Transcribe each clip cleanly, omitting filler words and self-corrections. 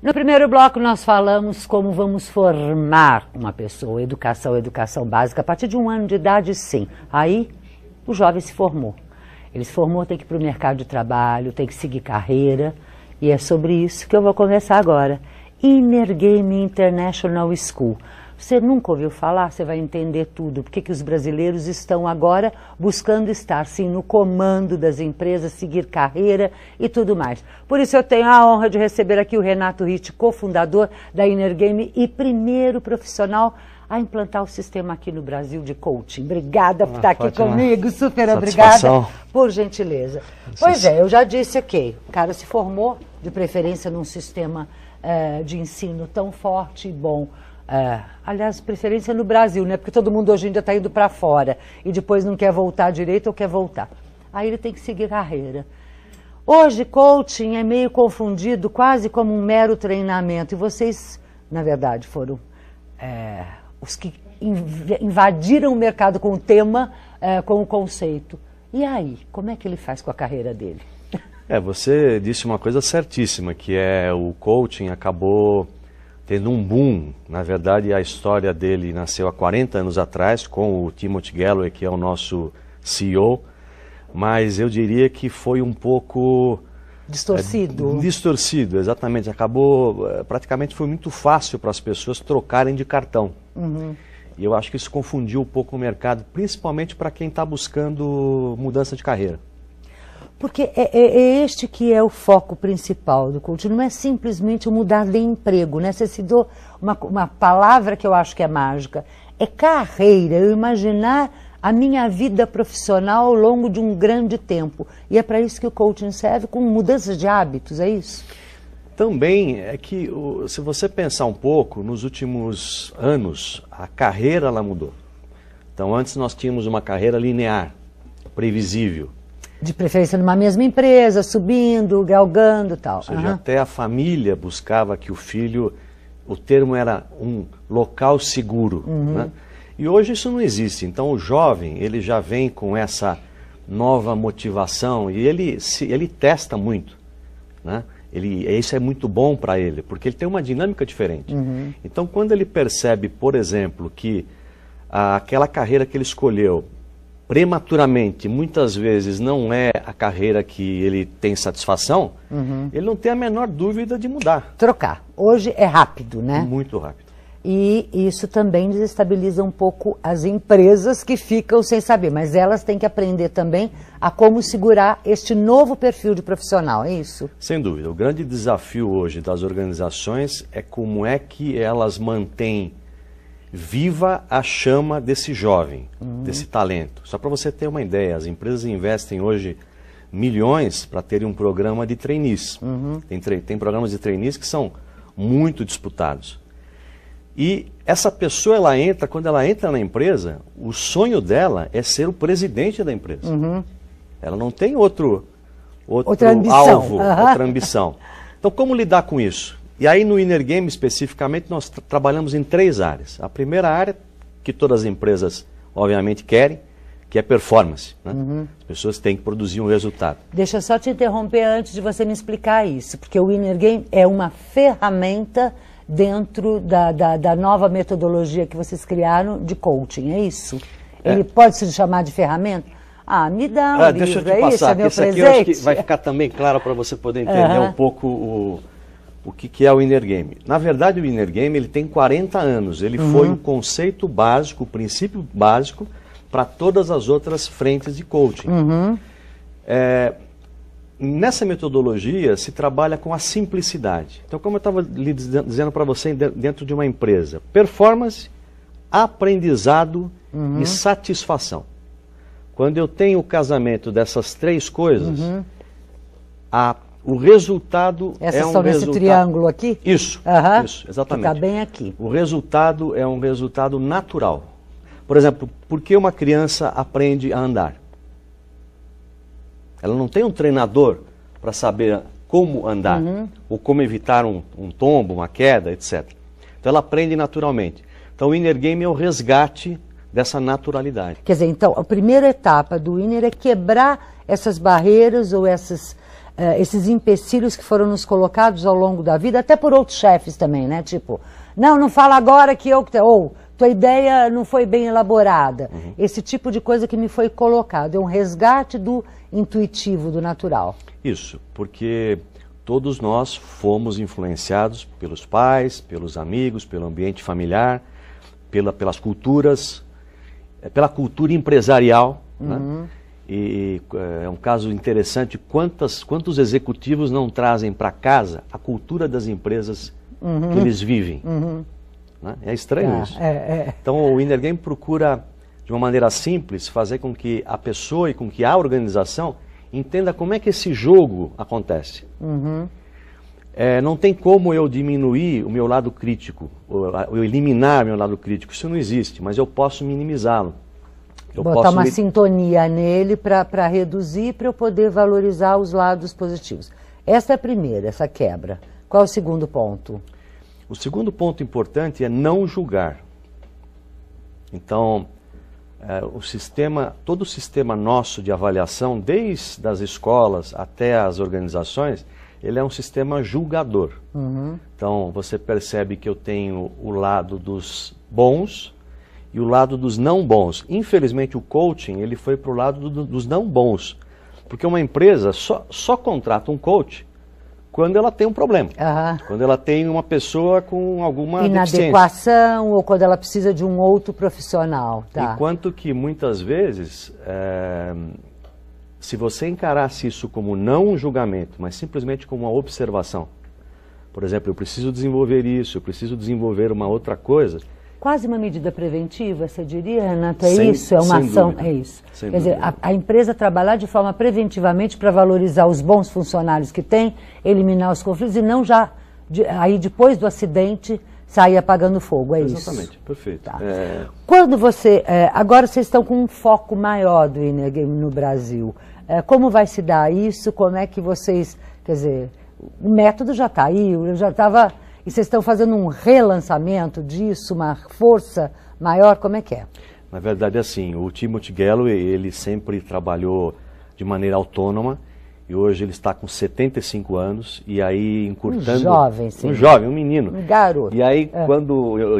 No primeiro bloco nós falamos como vamos formar uma pessoa, educação básica, a partir de 1 ano de idade, sim. Aí o jovem se formou. Ele se formou, tem que ir para o mercado de trabalho, tem que seguir carreira, e é sobre isso que eu vou conversar agora. Inner Game International School. Você nunca ouviu falar, você vai entender tudo. Por que os brasileiros estão agora buscando estar, sim, no comando das empresas, seguir carreira e tudo mais. Por isso eu tenho a honra de receber aqui o Renato Ritt, cofundador da Inner Game e primeiro profissional a implantar o sistema aqui no Brasil de coaching. Obrigada por estar aqui comigo, super obrigada, por gentileza. Pois é, eu já disse aqui, o cara se formou, de preferência num sistema de ensino tão forte e bom. Aliás, preferência no Brasil, né? Porque todo mundo hoje em dia está indo para fora e depois não quer voltar direito ou quer voltar. Aí ele tem que seguir carreira. Hoje, coaching é meio confundido quase como um mero treinamento. E vocês, na verdade, foram os que invadiram o mercado com o tema, com o conceito. E aí, como é que ele faz com a carreira dele? Você disse uma coisa certíssima, que o coaching acabou tendo um boom. Na verdade, a história dele nasceu há 40 anos atrás, com o Timothy Galloway, que é o nosso CEO, mas eu diria que foi um pouco... Distorcido. Distorcido, exatamente. Acabou, praticamente foi muito fácil para as pessoas trocarem de cartão. Uhum. E eu acho que isso confundiu um pouco o mercado, principalmente para quem está buscando mudança de carreira. Porque é este que é o foco principal do coaching, não é simplesmente mudar de emprego, né? Você citou uma palavra que eu acho que é mágica, é carreira, eu imaginar a minha vida profissional ao longo de um grande tempo. E é para isso que o coaching serve, com mudanças de hábitos, é isso? Também é que, se você pensar um pouco, nos últimos anos, a carreira ela mudou. Então antes nós tínhamos uma carreira linear, previsível. De preferência numa mesma empresa, subindo, galgando e tal. Ou seja, até a família buscava que o filho, o termo era um local seguro. Né? E hoje isso não existe. Então o jovem, ele já vem com essa nova motivação e ele testa muito. Né? Isso é muito bom para ele, porque ele tem uma dinâmica diferente. Então quando ele percebe, por exemplo, que aquela carreira que ele escolheu, prematuramente, muitas vezes não é a carreira que ele tem satisfação, ele não tem a menor dúvida de mudar. Trocar. Hoje é rápido, né? Muito rápido. E isso também desestabiliza um pouco as empresas que ficam sem saber, mas elas têm que aprender também a como segurar este novo perfil de profissional, é isso? Sem dúvida. O grande desafio hoje das organizações é como é que elas mantêm viva a chama desse jovem, desse talento. Só para você ter uma ideia, as empresas investem hoje milhões para terem um programa de trainees. Tem programas de trainees que são muito disputados. E essa pessoa, quando ela entra na empresa, o sonho dela é ser o presidente da empresa. Ela não tem outra alvo, outra ambição. Então, como lidar com isso? E aí no Inner Game, especificamente, nós trabalhamos em 3 áreas. A primeira área, que todas as empresas, obviamente, querem, que é performance. Né? As pessoas têm que produzir um resultado. Deixa eu só te interromper antes de você me explicar isso, porque o Inner Game é uma ferramenta dentro da nova metodologia que vocês criaram de coaching, é isso? Ele pode se chamar de ferramenta? Me dá um livro, deixa eu te passar, isso? É meu presente? Aqui eu acho que vai ficar também claro para você poder entender um pouco o que é o Inner Game. Na verdade, o Inner Game ele tem 40 anos. Ele foi o conceito básico, o princípio básico para todas as outras frentes de coaching. Nessa metodologia se trabalha com a simplicidade. Então, como eu estava lhe dizendo para você, dentro de uma empresa, performance, aprendizado e satisfação. Quando eu tenho o casamento dessas 3 coisas, o resultado é um resultado... nesse triângulo aqui? Isso, isso, exatamente. Fica bem aqui. O resultado é um resultado natural. Por exemplo, por que uma criança aprende a andar? Ela não tem um treinador para saber como andar, ou como evitar um tombo, uma queda, etc. Então ela aprende naturalmente. Então o Inner Game é o resgate dessa naturalidade. Quer dizer, então, a primeira etapa do Inner é quebrar essas barreiras ou essas esses empecilhos que foram nos colocados ao longo da vida, até por outros chefes também, né? Tipo, não fala agora que eu... Ou, tua ideia não foi bem elaborada. Esse tipo de coisa que me foi colocado. É um resgate do intuitivo, do natural. Isso, porque todos nós fomos influenciados pelos pais, pelos amigos, pelo ambiente familiar, pelas culturas, pela cultura empresarial, né? E é um caso interessante, quantos executivos não trazem para casa a cultura das empresas que eles vivem. Né? É estranho isso. Então o Inner Game procura, de uma maneira simples, fazer com que a pessoa e com que a organização entenda como é que esse jogo acontece. Não tem como eu diminuir o meu lado crítico, ou eliminar meu lado crítico, isso não existe, mas eu posso minimizá-lo. Botar uma sintonia nele para reduzir, para eu poder valorizar os lados positivos. Essa é a primeira, essa quebra. Qual é o segundo ponto? O segundo ponto importante é não julgar. Então, todo o sistema nosso de avaliação, desde as escolas até as organizações, ele é um sistema julgador. Então, você percebe que eu tenho o lado dos bons e o lado dos não bons. Infelizmente, o coaching ele foi para o lado dos não bons. Porque uma empresa só contrata um coach quando ela tem um problema. Quando ela tem uma pessoa com alguma inadequação ou quando ela precisa de um outro profissional. Enquanto que, muitas vezes, se você encarasse isso como não um julgamento, mas simplesmente como uma observação, por exemplo, eu preciso desenvolver isso, eu preciso desenvolver uma outra coisa... Quase uma medida preventiva, você diria, Renato? É isso? É uma ação? É isso. Quer dizer, a empresa trabalhar de forma preventivamente para valorizar os bons funcionários que tem, eliminar os conflitos e não já, aí depois do acidente, sair apagando fogo, é isso? Exatamente, perfeito. Quando agora vocês estão com um foco maior do Inner Game no Brasil, como vai se dar isso? Como é que vocês, quer dizer, o método já está aí, já estava... E vocês estão fazendo um relançamento disso, uma força maior, como é que é? Na verdade, assim, o Timothy Galloway, ele sempre trabalhou de maneira autônoma e hoje ele está com 75 anos e aí encurtando... Um jovem, sim. Um jovem, um menino. Um garoto. E aí,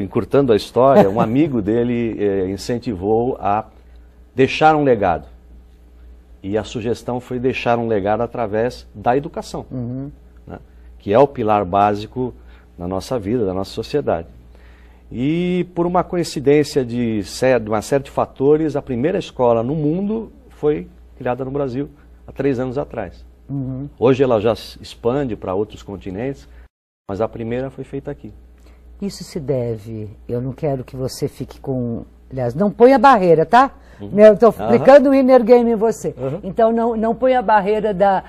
encurtando a história, um amigo dele incentivou a deixar um legado. E a sugestão foi deixar um legado através da educação, né? Que é o pilar básico na nossa vida, da nossa sociedade. E por uma coincidência de uma série de fatores, a primeira escola no mundo foi criada no Brasil há 3 anos atrás. Hoje ela já expande para outros continentes, mas a primeira foi feita aqui. Isso se deve, eu não quero que você fique com... Aliás, não ponha barreira, tá? Eu estou aplicando o Inner Game em você. Então, não ponha a barreira da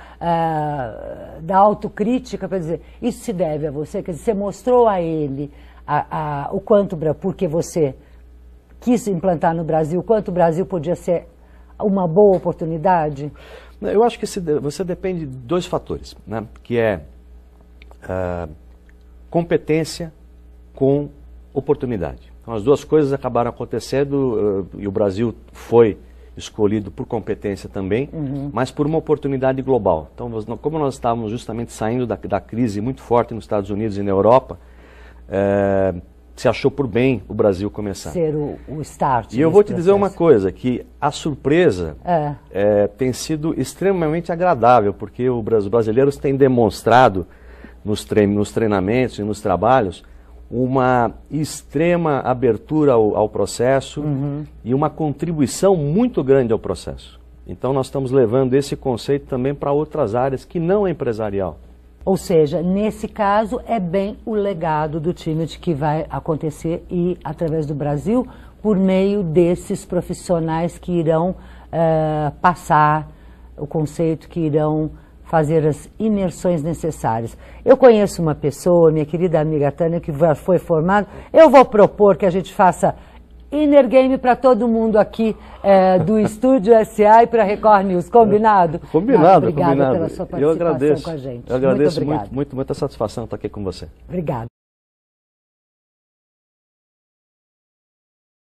autocrítica para dizer, isso se deve a você, quer dizer, você mostrou a ele o quanto, porque você quis implantar no Brasil, o quanto o Brasil podia ser uma boa oportunidade? Eu acho que você depende de 2 fatores, né? Que é competência com oportunidade. Então, as 2 coisas acabaram acontecendo e o Brasil foi escolhido por competência também, mas por uma oportunidade global. Então, como nós estávamos justamente saindo da crise muito forte nos Estados Unidos e na Europa, se achou por bem o Brasil começar. Ser o start. E eu vou te dizer uma coisa, que a surpresa tem sido extremamente agradável, porque os brasileiros têm demonstrado nos treinamentos e nos trabalhos uma extrema abertura ao processo e uma contribuição muito grande ao processo. Então nós estamos levando esse conceito também para outras áreas que não é empresarial. Ou seja, nesse caso é bem o legado do Timothy que vai acontecer e através do Brasil por meio desses profissionais que irão passar o conceito, que irão fazer as imersões necessárias. Eu conheço uma pessoa, minha querida amiga Tânia, que foi formada. Eu vou propor que a gente faça Inner Game para todo mundo aqui do Estúdio SA e para Record News. Combinado? Combinado, obrigada combinado. Pela sua participação com a gente. Eu agradeço muita satisfação estar aqui com você. Obrigada.